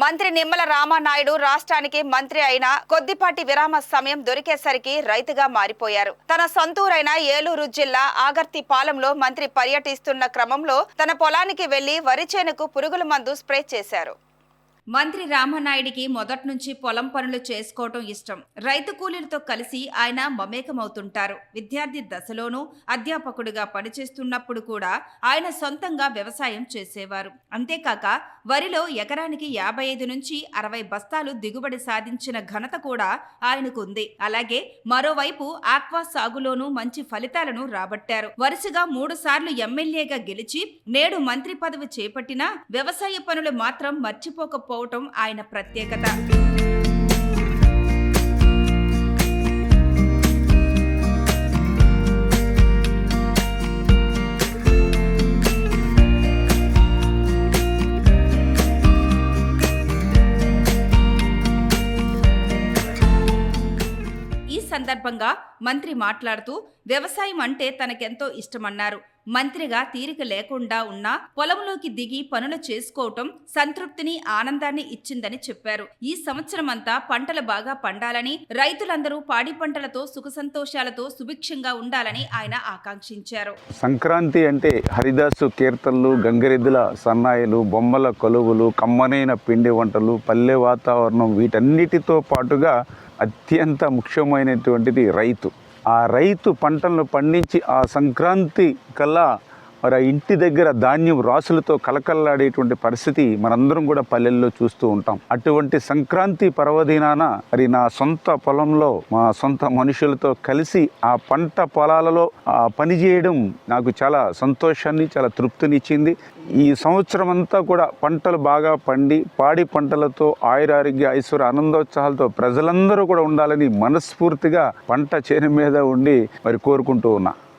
మంత్రి నిమ్మల రామానాయుడు రాష్ట్రానికి మంత్రి అయిన కొద్దిపాటి విరామ సమయం దొరికేసరికి రైతుగా మారిపోయారు. తన సొంతూరైన ఏలూరు జిల్లా ఆగర్తిపాలెంలో మంత్రి పర్యటిస్తున్న క్రమంలో తన పొలానికి వెళ్లి వరి చేనుకు పురుగుల మందు స్ప్రే చేశారు. మంత్రి రామానాయుడికి మొదటి నుంచి పొలం పనులు చేసుకోవటం ఇష్టం. రైతు కూలీలతో కలిసి ఆయన మమేకమవుతుంటారు. విద్యార్థి దశలోనూ అధ్యాపకుడిగా పనిచేస్తున్నప్పుడు కూడా ఆయన సొంతంగా వ్యవసాయం చేసేవారు. అంతేకాక వరిలో ఎకరానికి 55 నుంచి 60 బస్తాలు దిగుబడి సాధించిన ఘనత కూడా ఆయనకు ఉంది. అలాగే మరోవైపు ఆక్వా సాగులోనూ మంచి ఫలితాలను రాబట్టారు. వరుసగా 3 సార్లు ఎమ్మెల్యేగా గెలిచి నేడు మంత్రి పదవి చేపట్టినా వ్యవసాయ పనులు మాత్రం మర్చిపోకపోవటం ఆయన ప్రత్యేకత. ఈ సందర్భంగా మంత్రి మాట్లాడుతూ వ్యవసాయం అంటే తనకెంతో ఇష్టమన్నారు. మంత్రిగా తీరిక లేకుండా ఉన్నా పొలంలోకి దిగి పనులు చేసుకోవటం సంతృప్తిని, ఆనందాన్ని ఇచ్చిందని చెప్పారు. ఈ సంవత్సరమంతా పంటలు బాగా పండాలని, రైతులందరూ పాడి పంటలతో సుఖ సంతోషాలతో సుభిక్షంగా ఉండాలని ఆయన ఆకాంక్షించారు. సంక్రాంతి అంటే హరిదాసు కీర్తనలు, గంగిరెద్దుల సన్నాయిలు, బొమ్మల కొలువులు, కమ్మనైన పిండి వంటలు, పల్లె వాతావరణం, వీటన్నిటితో పాటుగా అత్యంత ముఖ్యమైనటువంటిది రైతు. ఆ రైతు పంటలను పండించి ఆ సంక్రాంతి కల్లా మరి ఆ ఇంటి దగ్గర ధాన్యం రాసులతో కలకల్లాడేటువంటి పరిస్థితి మనందరం కూడా పల్లెల్లో చూస్తూ ఉంటాం. అటువంటి సంక్రాంతి పర్వదినాన మరి నా సొంత పొలంలో మా సొంత మనుషులతో కలిసి ఆ పంట పొలాలలో పని చేయడం నాకు చాలా సంతోషాన్ని, చాలా తృప్తినిచ్చింది. ఈ సంవత్సరం అంతా కూడా పంటలు బాగా పండి పాడి పంటలతో ఆయురారోగ్య ఐశ్వర్య ఆనందోత్సాహాలతో ప్రజలందరూ కూడా ఉండాలని మనస్ఫూర్తిగా పంట చేను మీద ఉండి మరి కోరుకుంటూ ఉన్నా.